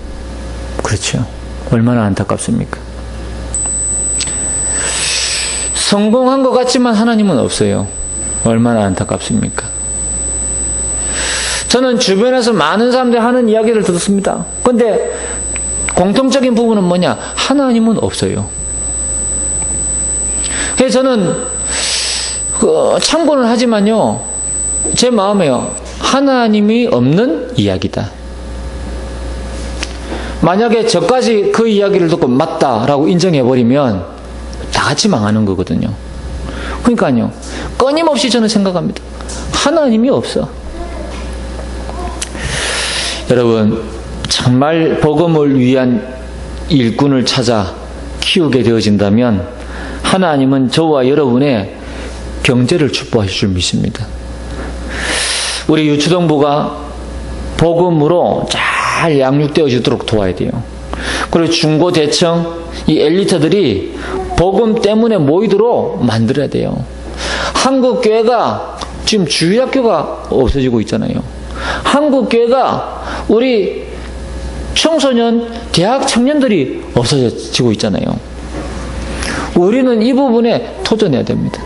그렇죠. 얼마나 안타깝습니까? 성공한 것 같지만 하나님은 없어요. 얼마나 안타깝습니까? 저는 주변에서 많은 사람들이 하는 이야기를 들었습니다. 그런데 공통적인 부분은 뭐냐? 하나님은 없어요. 그래서 저는 참고는 하지만요, 제 마음에요, 하나님이 없는 이야기다. 만약에 저까지 그 이야기를 듣고 맞다라고 인정해버리면 다 같이 망하는 거거든요. 그러니까요, 끊임없이 저는 생각합니다. 하나님이 없어. 여러분, 정말 복음을 위한 일꾼을 찾아 키우게 되어진다면 하나님은 저와 여러분의 경제를 축복하실 줄 믿습니다. 우리 유초동부가 복음으로 잘 양육되어지도록 도와야 돼요. 그리고 중고대청, 이 엘리트들이 복음 때문에 모이도록 만들어야 돼요. 한국교회가 지금 주일학교가 없어지고 있잖아요. 한국교회가 우리 청소년, 대학 청년들이 없어지고 있잖아요. 우리는 이 부분에 도전해야 됩니다.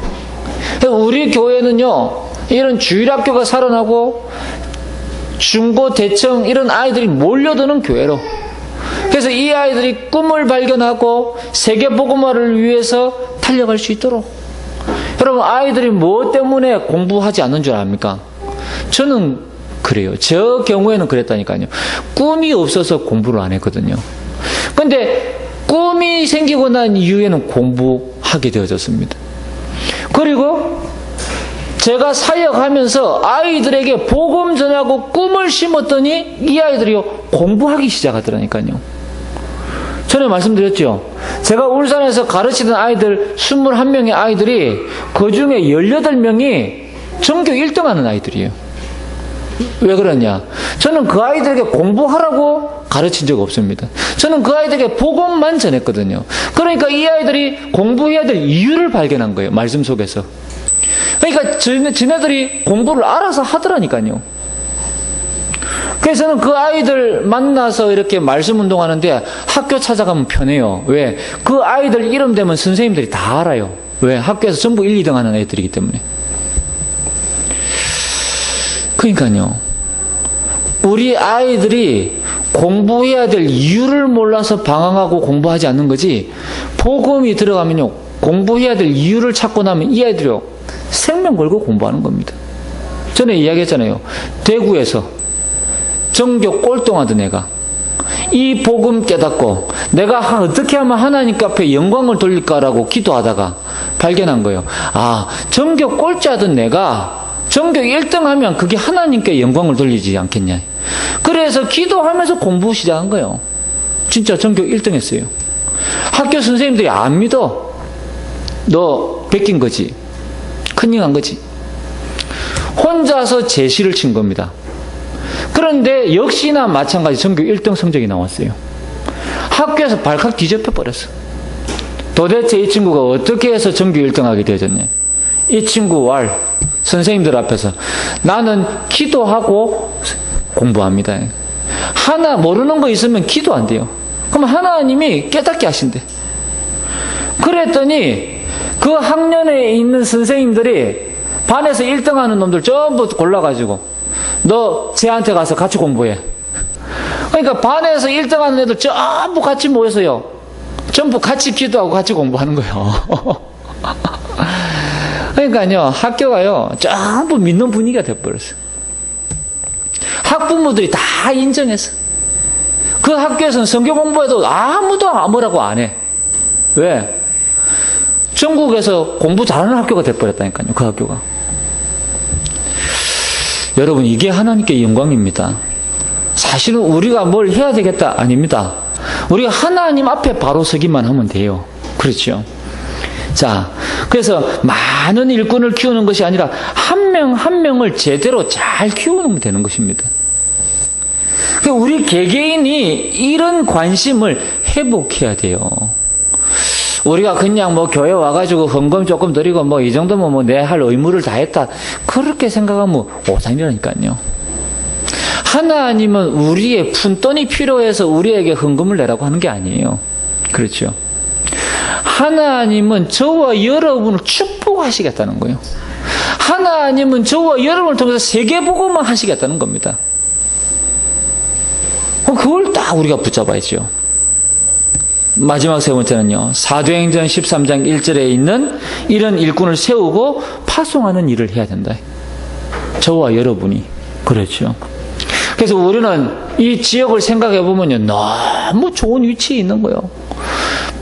우리 교회는요, 이런 주일학교가 살아나고 중고, 대청 이런 아이들이 몰려드는 교회로, 그래서 이 아이들이 꿈을 발견하고 세계 복음화를 위해서 달려갈 수 있도록. 여러분, 아이들이 뭐 때문에 공부하지 않는 줄 압니까? 저는 그래요. 저 경우에는 그랬다니까요. 꿈이 없어서 공부를 안 했거든요. 근데 꿈이 생기고 난 이후에는 공부하게 되어졌습니다. 그리고 제가 사역하면서 아이들에게 복음 전하고 꿈을 심었더니 이 아이들이요, 공부하기 시작하더라니까요. 전에 말씀드렸죠. 제가 울산에서 가르치던 아이들 21명의 아이들이 그 중에 18명이 전교 1등 하는 아이들이에요. 왜 그러냐? 저는 그 아이들에게 공부하라고 가르친 적 없습니다. 저는 그 아이들에게 복음만 전했거든요. 그러니까 이 아이들이 공부해야 될 이유를 발견한 거예요. 말씀 속에서. 그러니까 지네들이 공부를 알아서 하더라니까요. 그래서 저는 그 아이들 만나서 이렇게 말씀 운동하는데 학교 찾아가면 편해요. 왜? 그 아이들 이름 되면 선생님들이 다 알아요. 왜? 학교에서 전부 1, 2등 하는 애들이기 때문에. 그러니까요. 우리 아이들이 공부해야 될 이유를 몰라서 방황하고 공부하지 않는 거지, 복음이 들어가면요, 공부해야 될 이유를 찾고 나면 이 아이들이요, 생명 걸고 공부하는 겁니다. 전에 이야기했잖아요. 대구에서 전교 꼴등하던 애가 이 복음 깨닫고 내가 어떻게 하면 하나님께 앞에 영광을 돌릴까라고 기도하다가 발견한 거예요. 아, 전교 꼴찌하던 내가 전교 1등 하면 그게 하나님께 영광을 돌리지 않겠냐. 그래서 기도하면서 공부 시작한 거예요. 진짜 전교 1등 했어요. 학교 선생님들이 안 믿어. 너 베낀 거지. 컨닝한 거지. 혼자서 제시를 친 겁니다. 그런데 역시나 마찬가지 전교 1등 성적이 나왔어요. 학교에서 발칵 뒤집혀 버렸어. 도대체 이 친구가 어떻게 해서 전교 1등 하게 되어졌냐. 이 친구 선생님들 앞에서 나는 기도하고 공부합니다. 하나 모르는 거 있으면 기도 안 돼요. 그럼 하나님이 깨닫게 하신대. 그랬더니 그 학년에 있는 선생님들이 반에서 1등 하는 놈들 전부 골라가지고 너 쟤한테 가서 같이 공부해. 그러니까 반에서 1등 하는 애들 전부 같이 모여서요, 전부 같이 기도하고 같이 공부하는 거예요. 그러니까요, 학교가요, 전부 믿는 분위기가 돼버렸어요. 학부모들이 다 인정했어. 그 학교에서는 성경 공부해도 아무도 뭐라고 안 해. 왜? 전국에서 공부 잘하는 학교가 돼버렸다니까요, 그 학교가. 여러분, 이게 하나님께 영광입니다. 사실은 우리가 뭘 해야 되겠다? 아닙니다. 우리가 하나님 앞에 바로 서기만 하면 돼요. 그렇죠? 자, 그래서 많은 일꾼을 키우는 것이 아니라 한 명 한 명을 제대로 잘 키우면 되는 것입니다. 우리 개개인이 이런 관심을 회복해야 돼요. 우리가 그냥 교회 와가지고 헌금 조금 드리고 이 정도면 내 할 의무를 다 했다, 그렇게 생각하면 오산이라니까요. 하나님은 우리의 푼돈이 필요해서 우리에게 헌금을 내라고 하는 게 아니에요. 그렇죠? 하나님은 저와 여러분을 축복하시겠다는 거예요. 하나님은 저와 여러분을 통해서 세계복음을 하시겠다는 겁니다. 그걸 딱 우리가 붙잡아야죠. 마지막 세 번째는요, 사도행전 13장 1절에 있는 이런 일꾼을 세우고 파송하는 일을 해야 된다. 저와 여러분이. 그렇죠. 그래서 우리는 이 지역을 생각해 보면요, 너무 좋은 위치에 있는 거예요.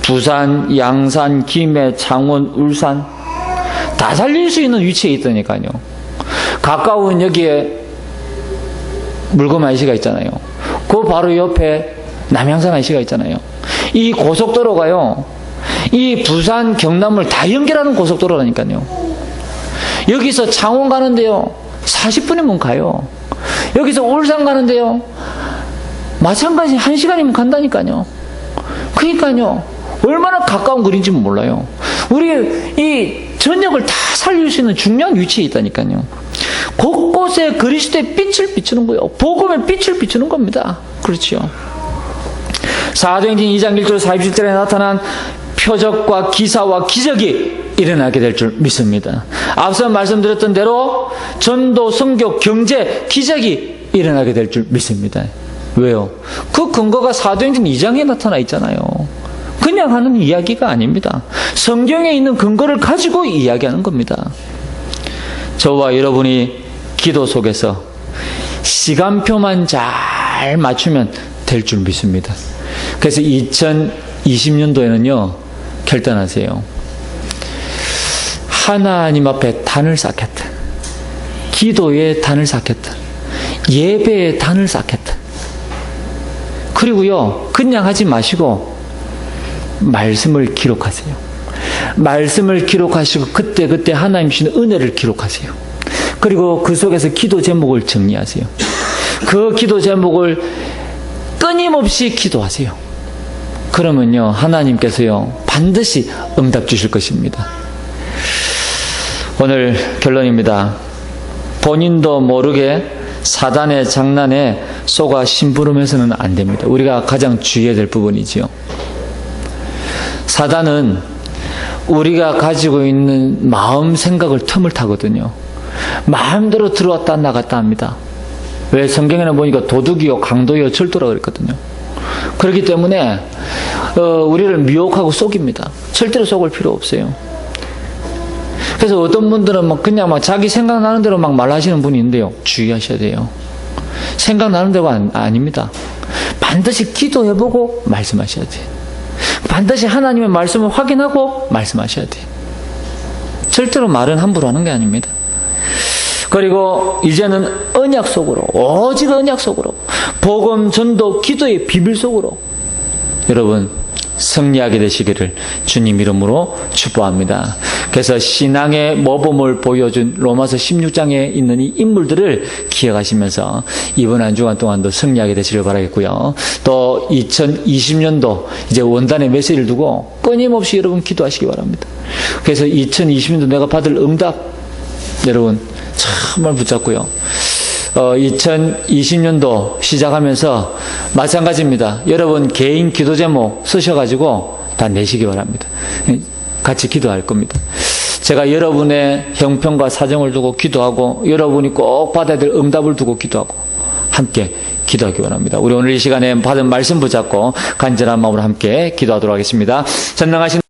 부산, 양산, 김해, 창원, 울산 다 살릴 수 있는 위치에 있다니까요. 가까운 여기에 물금 IC가 있잖아요. 그 바로 옆에 남양산 IC가 있잖아요. 이 고속도로가요, 이 부산, 경남을 다 연결하는 고속도로라니까요. 여기서 창원 가는데요, 40분이면 가요. 여기서 울산 가는데요, 마찬가지 1시간이면 간다니까요. 그러니까요, 얼마나 가까운 거리인지 몰라요. 우리 이 전역을 다 살릴 수 있는 중요한 위치에 있다니까요. 곳곳에 그리스도의 빛을 비추는 거예요. 복음의 빛을 비추는 겁니다. 그렇죠. 사도행전 2장 1절 47절에 나타난 표적과 기사와 기적이 일어나게 될 줄 믿습니다. 앞서 말씀드렸던 대로 전도, 선교, 경제, 기적이 일어나게 될 줄 믿습니다. 왜요? 그 근거가 사도행전 2장에 나타나 있잖아요. 그냥 하는 이야기가 아닙니다. 성경에 있는 근거를 가지고 이야기하는 겁니다. 저와 여러분이 기도 속에서 시간표만 잘 맞추면 될 줄 믿습니다. 그래서 2020년도에는요, 결단하세요. 하나님 앞에 단을 쌓겠다. 기도에 단을 쌓겠다. 예배에 단을 쌓겠다. 그리고요, 그냥 하지 마시고 말씀을 기록하세요. 말씀을 기록하시고 그때그때 하나님 주시는 은혜를 기록하세요. 그리고 그 속에서 기도 제목을 정리하세요. 그 기도 제목을 끊임없이 기도하세요. 그러면요, 하나님께서요, 반드시 응답 주실 것입니다. 오늘 결론입니다. 본인도 모르게 사단의 장난에 속아 심부름해서는 안 됩니다. 우리가 가장 주의해야 될 부분이지요. 사단은 우리가 가지고 있는 마음 생각을 틈을 타거든요. 마음대로 들어왔다 나갔다 합니다. 왜? 성경에는 보니까 도둑이요 강도요 절도라고 그랬거든요. 그렇기 때문에 우리를 미혹하고 속입니다. 절대로 속을 필요 없어요. 그래서 어떤 분들은 그냥 자기 생각나는 대로 말하시는 분이 있는데요, 주의하셔야 돼요. 생각나는 대로가 아닙니다. 반드시 기도해보고 말씀하셔야 돼요. 반드시 하나님의 말씀을 확인하고 말씀하셔야 돼요. 절대로 말은 함부로 하는 게 아닙니다. 그리고 이제는 언약 속으로, 오직 언약 속으로, 복음 전도 기도의 비밀 속으로 여러분 승리하게 되시기를 주님 이름으로 축복합니다. 그래서 신앙의 모범을 보여준 로마서 16장에 있는 이 인물들을 기억하시면서 이번 한 주간 동안도 승리하게 되시길 바라겠고요. 또 2020년도 이제 원단의 메시지를 두고 끊임없이 여러분 기도하시기 바랍니다. 그래서 2020년도 내가 받을 응답 여러분 정말 붙잡고요. 2020년도 시작하면서 마찬가지입니다. 여러분 개인 기도 제목 쓰셔가지고 다 내시기 바랍니다. 같이 기도할 겁니다. 제가 여러분의 형편과 사정을 두고 기도하고 여러분이 꼭 받아야 될 응답을 두고 기도하고 함께 기도하기 원합니다. 우리 오늘 이 시간에 받은 말씀 붙잡고 간절한 마음으로 함께 기도하도록 하겠습니다. 전능하신